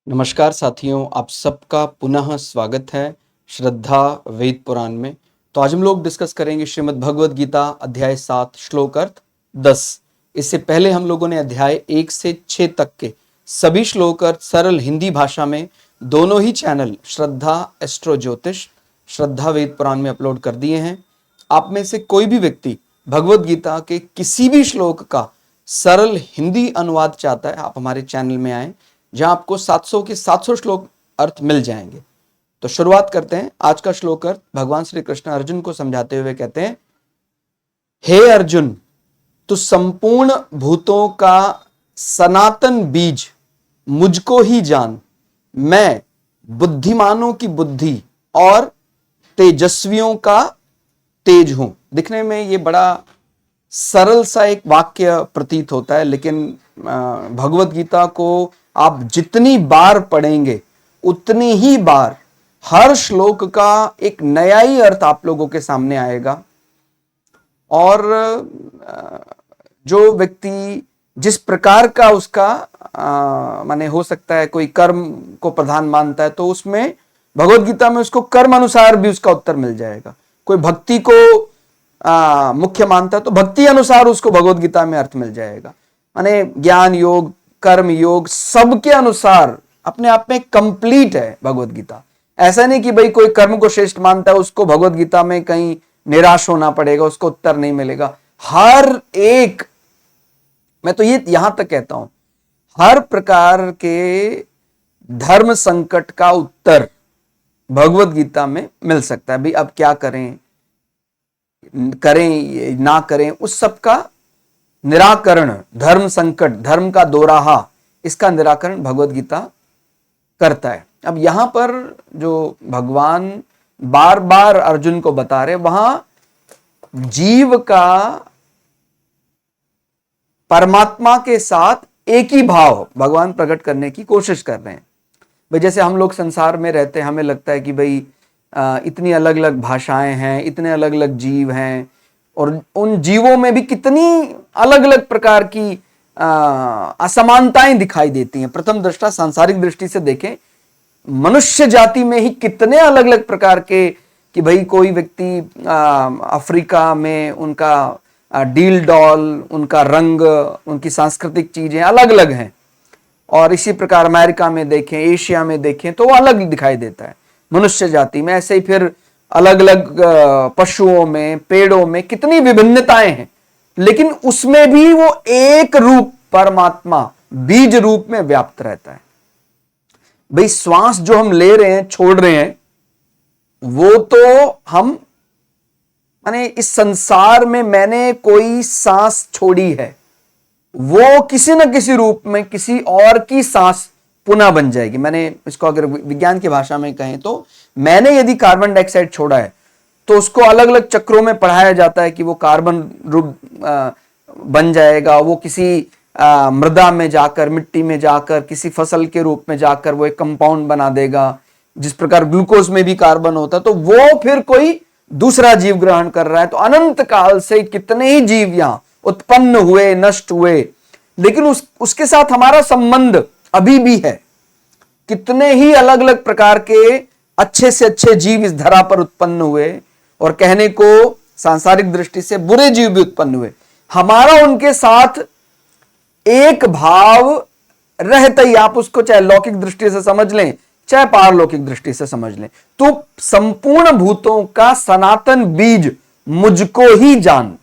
नमस्कार साथियों, आप सबका पुनः स्वागत है श्रद्धा वेद पुराण में। तो आज हम लोग डिस्कस करेंगे श्रीमद् भगवद गीता अध्याय 7 श्लोक अर्थ 10। इससे पहले हम लोगों ने अध्याय 1 से 6 तक के सभी श्लोक अर्थ सरल हिंदी भाषा में दोनों ही चैनल श्रद्धा एस्ट्रो ज्योतिष, श्रद्धा वेद पुराण में अपलोड कर दिए हैं। आप में से कोई भी व्यक्ति भगवद गीता के किसी भी श्लोक का सरल हिंदी अनुवाद चाहता है, आप हमारे चैनल में आए जहां आपको 700 के 700 श्लोक अर्थ मिल जाएंगे। तो शुरुआत करते हैं। आज का श्लोक अर्थ भगवान श्री कृष्ण अर्जुन को समझाते हुए कहते हैं, हे अर्जुन, तू संपूर्ण भूतों का सनातन बीज मुझको ही जान। मैं बुद्धिमानों की बुद्धि और तेजस्वियों का तेज हूं। दिखने में ये बड़ा सरल सा एक वाक्य प्रतीत होता है, लेकिन भगवद गीता को आप जितनी बार पढ़ेंगे उतनी ही बार हर श्लोक का एक नया ही अर्थ आप लोगों के सामने आएगा। और जो व्यक्ति जिस प्रकार का उसका माने हो सकता है, कोई कर्म को प्रधान मानता है तो उसमें भगवद गीता में उसको कर्म अनुसार भी उसका उत्तर मिल जाएगा। कोई भक्ति को मुख्य मानता है तो भक्ति अनुसार उसको भगवद गीता में अर्थ मिल जाएगा। माने ज्ञान योग, कर्म योग, सबके अनुसार अपने आप में कंप्लीट है भगवद गीता। ऐसा नहीं कि भाई कोई कर्म को श्रेष्ठ मानता है उसको भगवद गीता में कहीं निराश होना पड़ेगा, उसको उत्तर नहीं मिलेगा। हर एक, मैं तो ये यहां तक कहता हूं, हर प्रकार के धर्म संकट का उत्तर भगवद गीता में मिल सकता है। भाई अब क्या करें, करें ना करें, उस सब का निराकरण, धर्म संकट, धर्म का दोराहा, इसका निराकरण भगवद गीता करता है। अब यहां पर जो भगवान बार बार अर्जुन को बता रहे, वहां जीव का परमात्मा के साथ एक ही भाव भगवान प्रकट करने की कोशिश कर रहे हैं। भाई जैसे हम लोग संसार में रहते हैं, हमें लगता है कि भाई इतनी अलग अलग भाषाएं हैं, इतने अलग अलग जीव हैं, और उन जीवों में भी कितनी अलग अलग प्रकार की असमानताएं दिखाई देती हैं। प्रथम दृष्टा सांसारिक दृष्टि से देखें, मनुष्य जाति में ही कितने अलग अलग प्रकार के, कि भाई कोई व्यक्ति अफ्रीका में उनका डील डॉल, उनका रंग, उनकी सांस्कृतिक चीजें अलग अलग हैं, और इसी प्रकार अमेरिका में देखें, एशिया में देखें तो वो अलग दिखाई देता है मनुष्य जाति में। ऐसे ही फिर अलग अलग पशुओं में, पेड़ों में कितनी विभिन्नताएं हैं, लेकिन उसमें भी वो एक रूप परमात्मा बीज रूप में व्याप्त रहता है। भाई श्वास जो हम ले रहे हैं, छोड़ रहे हैं, वो तो हम, माने इस संसार में मैंने कोई सांस छोड़ी है, वो किसी न किसी रूप में किसी और की सांस पुनः बन जाएगी। मैंने इसको अगर विज्ञान की भाषा में कहें तो, मैंने यदि कार्बन डाइऑक्साइड छोड़ा है तो उसको अलग अलग चक्रों में पढ़ाया जाता है कि वो कार्बन रूप बन जाएगा, वो किसी मृदा में जाकर, मिट्टी में जाकर, किसी फसल के रूप में जाकर वो एक कंपाउंड बना देगा। जिस प्रकार ग्लूकोज में भी कार्बन होता है, तो वो फिर कोई दूसरा जीव ग्रहण कर रहा है। तो अनंत काल से कितने ही जीव यहां उत्पन्न हुए, नष्ट हुए, लेकिन उसके साथ हमारा संबंध अभी भी है। कितने ही अलग अलग प्रकार के अच्छे से अच्छे जीव इस धरा पर उत्पन्न हुए, और कहने को सांसारिक दृष्टि से बुरे जीव भी उत्पन्न हुए। हमारा उनके साथ एक भाव रहता ही, आप उसको चाहे लौकिक दृष्टि से समझ लें, चाहे पारलौकिक दृष्टि से समझ लें। तो संपूर्ण भूतों का सनातन बीज मुझको ही जान।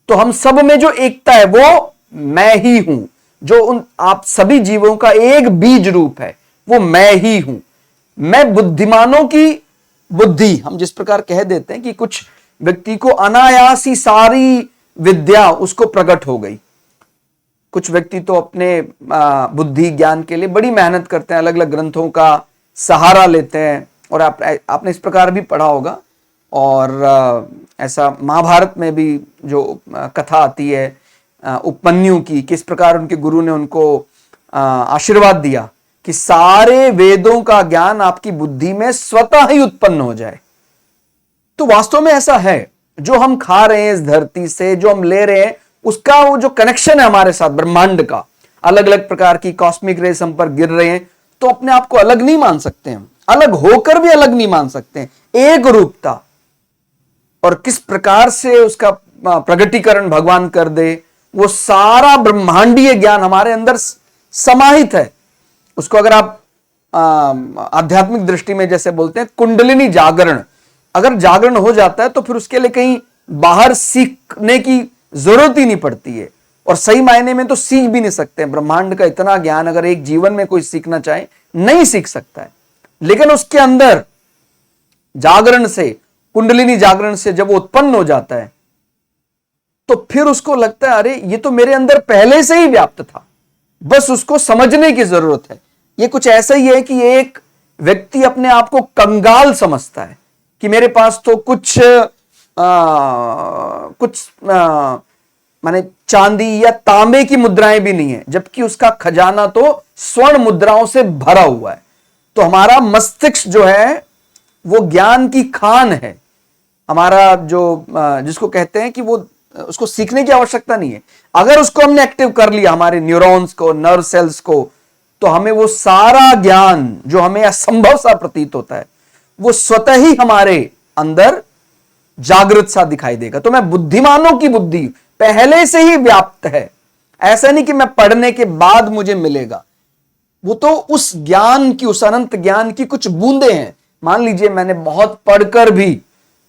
तो हम सब में जो एकता है वो मैं ही हूं, जो उन आप सभी जीवों का एक बीज रूप है, वो मैं ही हूं। मैं बुद्धिमानों की बुद्धि, हम जिस प्रकार कह देते हैं कि कुछ व्यक्ति को अनायास ही सारी विद्या उसको प्रकट हो गई। कुछ व्यक्ति तो अपने बुद्धि ज्ञान के लिए बड़ी मेहनत करते हैं, अलग अलग ग्रंथों का सहारा लेते हैं, और आपने इस प्रकार भी पढ़ा होगा। और ऐसा महाभारत में भी जो कथा आती है उपमन्यु की, किस प्रकार उनके गुरु ने उनको आशीर्वाद दिया कि सारे वेदों का ज्ञान आपकी बुद्धि में स्वतः ही उत्पन्न हो जाए। तो वास्तव में ऐसा है, जो हम खा रहे हैं इस धरती से, जो हम ले रहे हैं, उसका वो जो कनेक्शन है हमारे साथ ब्रह्मांड का, अलग अलग प्रकार की कॉस्मिक रेस हम पर गिर रहे हैं, तो अपने आप को अलग नहीं मान सकते हैं, अलग होकर भी अलग नहीं मान सकते हैं। एक रूपता, और किस प्रकार से उसका प्रगटीकरण भगवान कर दे, वो सारा ब्रह्मांडीय ज्ञान हमारे अंदर समाहित है। उसको अगर आप आध्यात्मिक दृष्टि में जैसे बोलते हैं कुंडलिनी जागरण, अगर जागरण हो जाता है तो फिर उसके लिए कहीं बाहर सीखने की जरूरत ही नहीं पड़ती है, और सही मायने में तो सीख भी नहीं सकते। ब्रह्मांड का इतना ज्ञान अगर एक जीवन में कोई सीखना चाहे नहीं सीख सकता है, लेकिन उसके अंदर जागरण से, कुंडलिनी जागरण से जब वो उत्पन्न हो जाता है तो फिर उसको लगता है अरे ये तो मेरे अंदर पहले से ही व्याप्त था, बस उसको समझने की जरूरत है। ये कुछ ऐसा ही है कि एक व्यक्ति अपने आप को कंगाल समझता है कि मेरे पास तो कुछ माने चांदी या तांबे की मुद्राएं भी नहीं है, जबकि उसका खजाना तो स्वर्ण मुद्राओं से भरा हुआ है। तो हमारा मस्तिष्क जो है वो ज्ञान की खान है। हमारा जो जिसको कहते हैं कि वो उसको सीखने की आवश्यकता नहीं है, अगर उसको हमने एक्टिव कर लिया, हमारे न्यूरॉन्स को, नर्व सेल्स को, तो हमें वो सारा ज्ञान जो हमें असंभव सा प्रतीत होता है वो स्वतः ही हमारे अंदर जागृत सा दिखाई देगा। तो मैं बुद्धिमानों की बुद्धि पहले से ही व्याप्त है, ऐसा नहीं कि मैं पढ़ने के बाद मुझे मिलेगा, वो तो उस ज्ञान की, उस अनंत ज्ञान की कुछ बूंदे हैं। मान लीजिए मैंने बहुत पढ़कर भी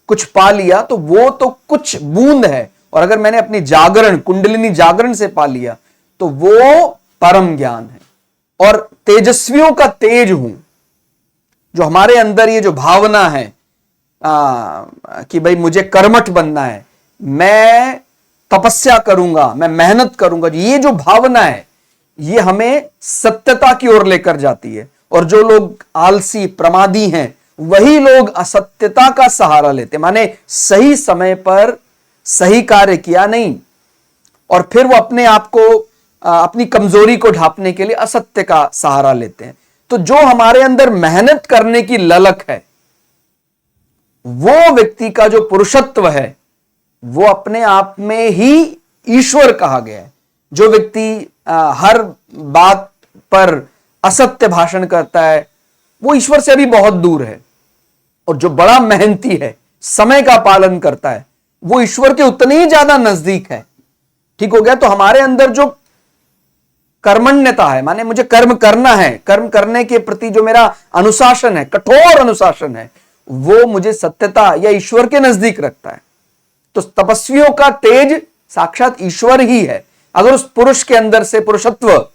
कुछ पा लिया तो वो तो कुछ बूंद है, और अगर मैंने अपनी जागरण, कुंडलिनी जागरण से पा लिया तो वो परम ज्ञान है। और तेजस्वियों का तेज हूं, जो हमारे अंदर ये जो भावना है कि भाई मुझे कर्मठ बनना है, मैं तपस्या करूंगा, मैं मेहनत करूंगा, ये जो भावना है ये हमें सत्यता की ओर लेकर जाती है। और जो लोग आलसी, प्रमादी हैं, वही लोग असत्यता का सहारा लेते, माने सही समय पर सही कार्य किया नहीं, और फिर वो अपने आप को, अपनी कमजोरी को ढांपने के लिए असत्य का सहारा लेते हैं। तो जो हमारे अंदर मेहनत करने की ललक है, वो व्यक्ति का जो पुरुषत्व है वो अपने आप में ही ईश्वर कहा गया है। जो व्यक्ति हर बात पर असत्य भाषण करता है वो ईश्वर से अभी बहुत दूर है, और जो बड़ा मेहनती है, समय का पालन करता है, वो ईश्वर के उतने ही ज्यादा नजदीक है। ठीक हो गया। तो हमारे अंदर जो कर्मण्यता है, माने मुझे कर्म करना है, कर्म करने के प्रति जो मेरा अनुशासन है, कठोर अनुशासन है, वो मुझे सत्यता या ईश्वर के नजदीक रखता है। तो तपस्वियों का तेज साक्षात ईश्वर ही है। अगर उस पुरुष के अंदर से पुरुषत्व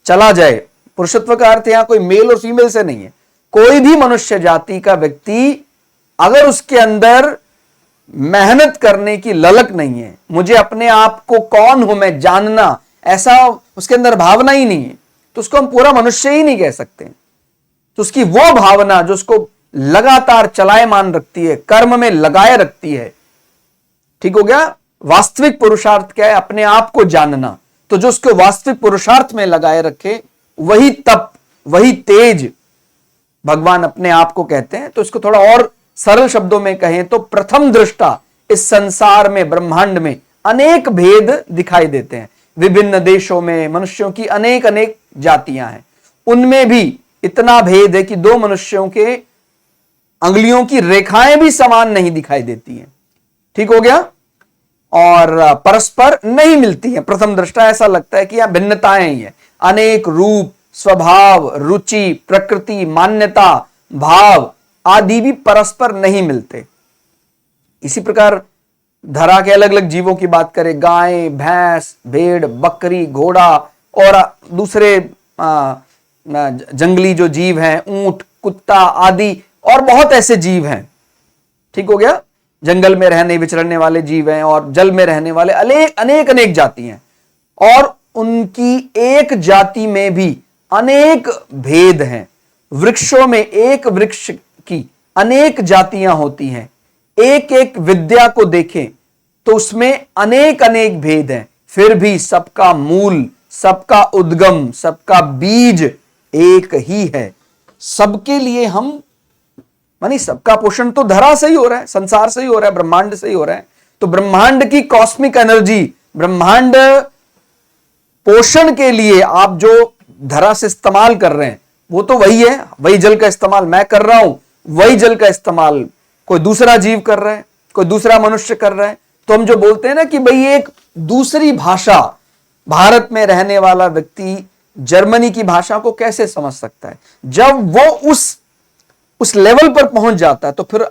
चला जाए, पुरुषत्व का अर्थ यहां कोई मेल और फीमेल से नहीं है, कोई भी मनुष्य जाति का व्यक्ति अगर उसके अंदर मेहनत करने की ललक नहीं है, मुझे अपने आप को कौन हूं मैं जानना, ऐसा उसके अंदर भावना ही नहीं है, तो उसको हम पूरा मनुष्य ही नहीं कह सकते। तो उसकी वो भावना जो उसको लगातार चलायमान रखती है, कर्म में लगाए रखती है। ठीक हो गया। वास्तविक पुरुषार्थ क्या है? अपने आप को जानना। तो जो उसको वास्तविक पुरुषार्थ में लगाए रखे, वही तप, वही तेज भगवान अपने आप को कहते हैं। तो इसको थोड़ा और सरल शब्दों में कहें तो प्रथम दृष्टा इस संसार में, ब्रह्मांड में अनेक भेद दिखाई देते हैं। विभिन्न देशों में मनुष्यों की अनेक अनेक जातियां हैं, उनमें भी इतना भेद है कि दो मनुष्यों के अंगुलियों की रेखाएं भी समान नहीं दिखाई देती हैं। ठीक हो गया। और परस्पर नहीं मिलती है। प्रथम दृष्टा ऐसा लगता है कि यहां भिन्नताएं ही है, अनेक रूप, स्वभाव, रुचि, प्रकृति, मान्यता, भाव आदि भी परस्पर नहीं मिलते। इसी प्रकार धरा के अलग अलग जीवों की बात करें, गाय, भैंस, भेड़, बकरी, घोड़ा और दूसरे जंगली जो जीव हैं, ऊंट, कुत्ता आदि, और बहुत ऐसे जीव हैं। ठीक हो गया। जंगल में रहने विचरने वाले जीव हैं, और जल में रहने वाले अनेक अनेक जाति हैं, और उनकी एक जाति में भी अनेक भेद हैं। वृक्षों में एक वृक्ष की अनेक जातियां होती हैं। एक एक विद्या को देखें तो उसमें अनेक अनेक भेद हैं, फिर भी सबका मूल, सबका उद्गम, सबका बीज एक ही है। सबके लिए हम मानी सबका पोषण तो धरा से ही हो रहा है, संसार से ही हो रहा है, ब्रह्मांड से ही हो रहा है। तो ब्रह्मांड की कॉस्मिक एनर्जी, ब्रह्मांड पोषण के लिए आप जो धरा से इस्तेमाल कर रहे हैं, वो तो वही है, वही जल का इस्तेमाल मैं कर रहा हूं, वही जल का इस्तेमाल कोई दूसरा जीव कर रहा है, कोई दूसरा मनुष्य कर रहा है। तो हम जो बोलते हैं ना कि भाई एक दूसरी भाषा, भारत में रहने वाला व्यक्ति जर्मनी की भाषा को कैसे समझ सकता है? जब वो उस लेवल पर पहुंच जाता है तो फिर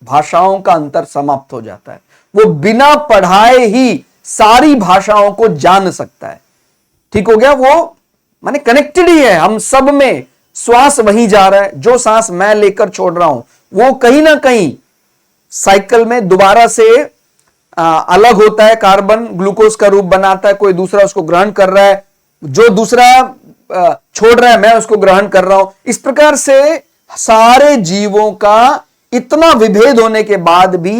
भाषाओं का अंतर समाप्त हो जाता है। वो बिना पढ़ाए ही सारी भाषाओं को जान सकता है। ठीक हो गया? वो माने कनेक्टेड ही है, हम सब में श्वास वहीं जा रहा है। जो सांस मैं लेकर छोड़ रहा हूं वो कहीं ना कहीं साइकिल में दोबारा से अलग होता है, कार्बन ग्लूकोज का रूप बनाता है, कोई दूसरा उसको ग्रहण कर रहा है, जो दूसरा छोड़ रहा है मैं उसको ग्रहण कर रहा हूं। इस प्रकार से सारे जीवों का इतना विभेद होने के बाद भी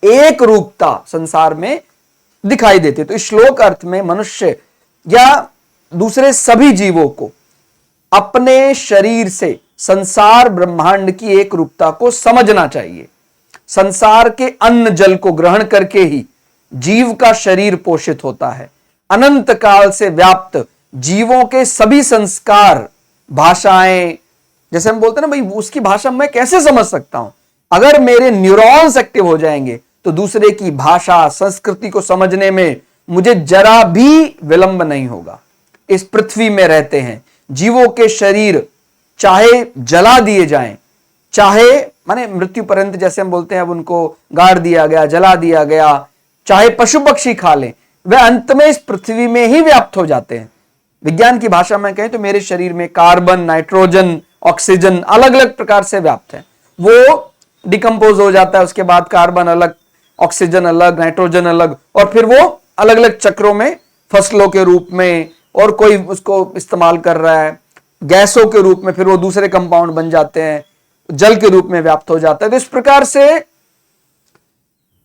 एक रूपता संसार में दिखाई देती है। तो इस श्लोक अर्थ में मनुष्य या दूसरे सभी जीवों को अपने शरीर से संसार ब्रह्मांड की एक रूपता को समझना चाहिए। संसार के अन्न जल को ग्रहण करके ही जीव का शरीर पोषित होता है। अनंत काल से व्याप्त जीवों के सभी संस्कार, भाषाएं, जैसे हम बोलते हैं ना भाई उसकी भाषा मैं कैसे समझ सकता हूं? अगर मेरे न्यूरॉन्स एक्टिव हो जाएंगे तो दूसरे की भाषा, संस्कृति को समझने में मुझे जरा भी विलंब नहीं होगा। इस पृथ्वी में रहते हैं जीवों के शरीर चाहे जला दिए जाएं, चाहे माने मृत्यु पर्यंत, जैसे हम बोलते हैं अब उनको गाड़ दिया गया, जला दिया गया, चाहे पशु पक्षी खा लें, वे अंत में इस पृथ्वी में ही व्याप्त हो जाते हैं। विज्ञान की भाषा में कहें तो मेरे शरीर में कार्बन, नाइट्रोजन, ऑक्सीजन अलग अलग प्रकार से व्याप्त है। वो डिकम्पोज हो जाता है, उसके बाद कार्बन अलग, ऑक्सीजन अलग, नाइट्रोजन अलग, और फिर वो अलग अलग चक्रों में फसलों के रूप में, और कोई उसको इस्तेमाल कर रहा है गैसों के रूप में, फिर वो दूसरे कंपाउंड बन जाते हैं, जल के रूप में व्याप्त हो जाता है। तो इस प्रकार से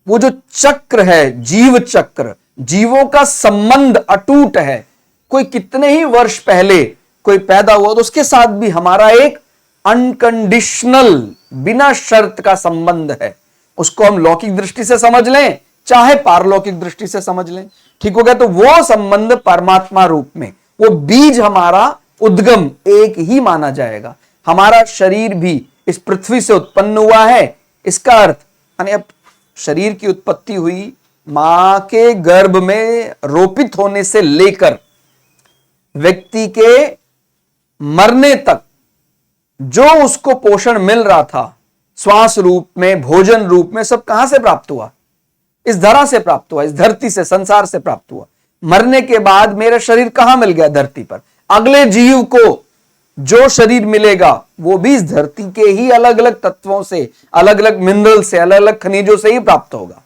वो जो चक्र है, जीव चक्र, जीवों का संबंध अटूट है। कोई कितने ही वर्ष पहले कोई पैदा हुआ तो उसके साथ भी हमारा एक अनकंडीशनल, बिना शर्त का संबंध है। उसको हम लौकिक दृष्टि से समझ लें चाहे पारलौकिक दृष्टि से समझ लें। ठीक हो गया? तो वो संबंध परमात्मा रूप में, वो बीज हमारा उद्गम एक ही माना जाएगा। हमारा शरीर भी इस पृथ्वी से उत्पन्न हुआ है। इसका अर्थ यानी अब शरीर की उत्पत्ति हुई मां के गर्भ में रोपित होने से लेकर व्यक्ति के मरने तक जो उसको पोषण मिल रहा था, श्वास रूप में, भोजन रूप में, सब कहां से प्राप्त हुआ? इस धरा से प्राप्त हुआ, इस धरती से, संसार से प्राप्त हुआ। मरने के बाद मेरा शरीर कहां मिल गया? धरती पर। अगले जीव को जो शरीर मिलेगा वो भी इस धरती के ही अलग अलग तत्वों से, अलग अलग मिनरल से, अलग अलग खनिजों से ही प्राप्त होगा।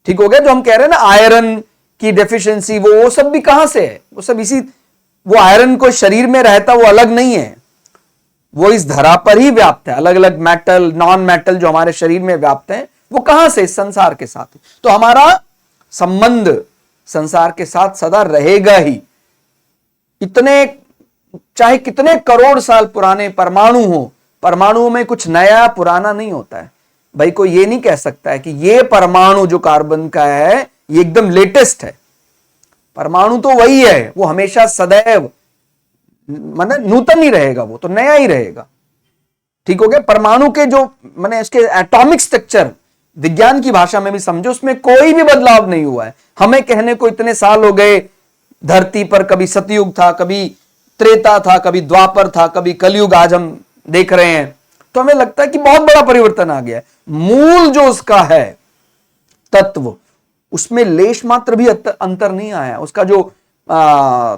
ठीक हो गया? जो हम कह रहे हैं ना आयरन की डेफिशिएंसी, वो सब भी कहां से है? वो सब इसी, वो आयरन को शरीर में रहता वो अलग नहीं है, वो इस धरा पर ही व्याप्त है। अलग अलग मेटल, नॉन मेटल जो हमारे शरीर में व्याप्त है वो कहां से? इस संसार के साथ। तो हमारा संबंध संसार के साथ सदा रहेगा ही। इतने चाहे कितने करोड़ साल पुराने परमाणु हो, परमाणु में कुछ नया पुराना नहीं होता है भाई। कोई ये नहीं कह सकता है कि ये परमाणु जो कार्बन का है ये एकदम लेटेस्ट है। परमाणु तो वही है, वो हमेशा सदैव मतलब नूतन ही रहेगा, वो तो नया ही रहेगा। ठीक हो गया? परमाणु के जो माने इसके एटॉमिक स्ट्रक्चर विज्ञान की भाषा में भी समझो, उसमें कोई भी बदलाव नहीं हुआ है। हमें कहने को इतने साल हो गए धरती पर, कभी सतयुग था, कभी त्रेता था, कभी द्वापर था, कभी कलयुग आज हम देख रहे हैं, तो हमें लगता है कि बहुत बड़ा परिवर्तन आ गया है। मूल जो उसका है तत्व, उसमें लेश मात्र भी अंतर नहीं आया। उसका जो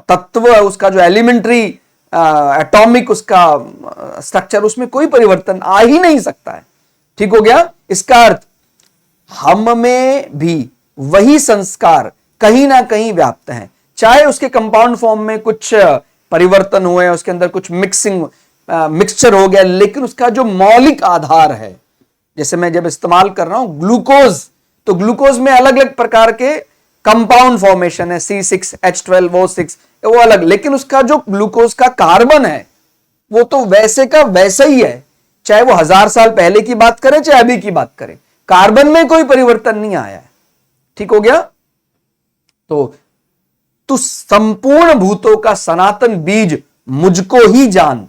तत्व, उसका जो एलिमेंट्री एटॉमिक उसका स्ट्रक्चर, उसमें कोई परिवर्तन आ ही नहीं सकता है। ठीक हो गया? इसका अर्थ हम में भी वही संस्कार कहीं ना कहीं व्याप्त हैं, चाहे उसके कंपाउंड फॉर्म में कुछ परिवर्तन हुए, उसके अंदर कुछ मिक्सचर हो गया, लेकिन उसका जो मौलिक आधार है, जैसे मैं जब इस्तेमाल कर रहा हूं ग्लूकोज, तो ग्लूकोज में अलग अलग प्रकार के कंपाउंड फॉर्मेशन है, C6H12O6, वो अलग, लेकिन उसका जो ग्लूकोज का कार्बन है वो तो वैसे का वैसा ही है, चाहे वो 1000 साल पहले की बात करें चाहे अभी की बात करें, कार्बन में कोई परिवर्तन नहीं आया है। ठीक हो गया? तो संपूर्ण भूतों का सनातन बीज मुझको ही जान,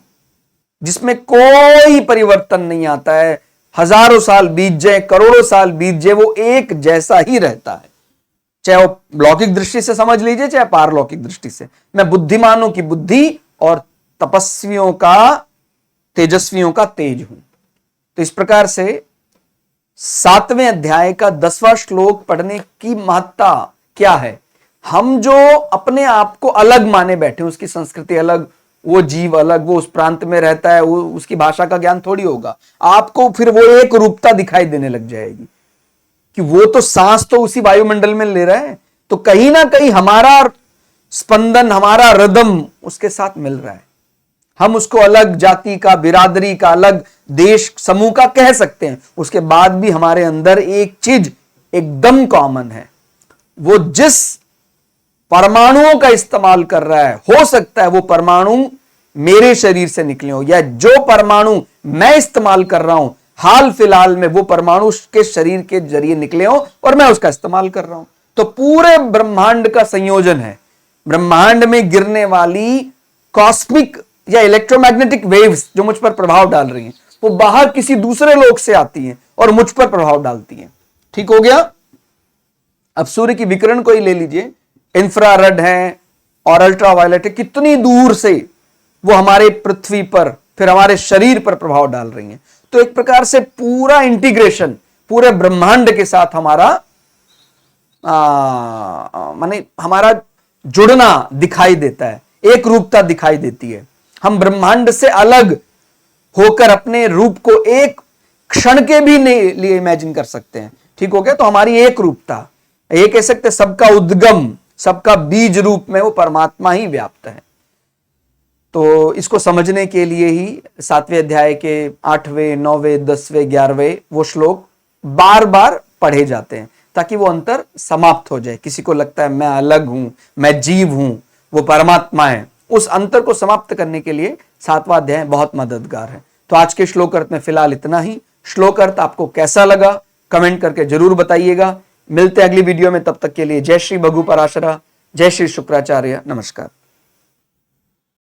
जिसमें कोई परिवर्तन नहीं आता है, हजारों साल बीत जाए, करोड़ों साल बीत जाए, वो एक जैसा ही रहता है। चाहे वो लौकिक दृष्टि से समझ लीजिए, चाहे पारलौकिक दृष्टि से। मैं बुद्धिमानों की बुद्धि और तपस्वियों का, तेजस्वियों का तेज हूं। तो इस प्रकार से 7वें अध्याय का 10वां श्लोक पढ़ने की महत्ता क्या है? हम जो अपने आप को अलग माने बैठे, उसकी संस्कृति अलग, वो जीव अलग, वो उस प्रांत में रहता है, वो उसकी भाषा का ज्ञान थोड़ी होगा, आपको फिर वो एक रूपता दिखाई देने लग जाएगी कि वो तो सांस तो उसी वायुमंडल में ले रहा है, तो कहीं ना कहीं हमारा स्पंदन, हमारा रिदम उसके साथ मिल रहा है। हम उसको अलग जाति का, बिरादरी का, अलग देश समूह का कह सकते हैं, उसके बाद भी हमारे अंदर एक चीज एकदम कॉमन है। वो जिस परमाणुओं का इस्तेमाल कर रहा है, हो सकता है वो परमाणु मेरे शरीर से निकले हो, या जो परमाणु मैं इस्तेमाल कर रहा हूं हाल फिलहाल में, वो परमाणु के शरीर के जरिए निकले हो और मैं उसका इस्तेमाल कर रहा हूं। तो पूरे ब्रह्मांड का संयोजन है। ब्रह्मांड में गिरने वाली कॉस्मिक या इलेक्ट्रोमैग्नेटिक वेव्स जो मुझ पर प्रभाव डाल रही हैं, वो बाहर किसी दूसरे लोक से आती हैं और मुझ पर प्रभाव डालती हैं। ठीक हो गया? अब सूर्य की विकिरण को ही ले लीजिए, इंफ्रारेड है और अल्ट्रावायलेट है, कितनी दूर से वो हमारे पृथ्वी पर, फिर हमारे शरीर पर प्रभाव डाल रही हैं। तो एक प्रकार से पूरा इंटीग्रेशन पूरे ब्रह्मांड के साथ हमारा माने हमारा जुड़ना दिखाई देता है, एक रूपता दिखाई देती है। हम ब्रह्मांड से अलग होकर अपने रूप को एक क्षण के भी लिए इमेजिन कर सकते हैं। ठीक हो गया? तो हमारी एक रूपता, ये कह सकते सबका उद्गम, सबका बीज रूप में वो परमात्मा ही व्याप्त है। तो इसको समझने के लिए ही 7वें अध्याय के 8वें, 9वें, 10वें, 11वें वो श्लोक बार बार पढ़े जाते हैं, ताकि वो अंतर समाप्त हो जाए। किसी को लगता है मैं अलग हूं, मैं जीव हूं, वो परमात्मा है, उस अंतर को समाप्त करने के लिए 7वां अध्याय बहुत मददगार है। तो आज के श्लोक अर्थ में फिलहाल इतना ही। श्लोक अर्थ आपको कैसा लगा कमेंट करके जरूर बताइएगा। मिलते हैं अगली वीडियो में, तब तक के लिए जय श्री भगु पराशरा, जय श्री शुक्राचार्य, नमस्कार।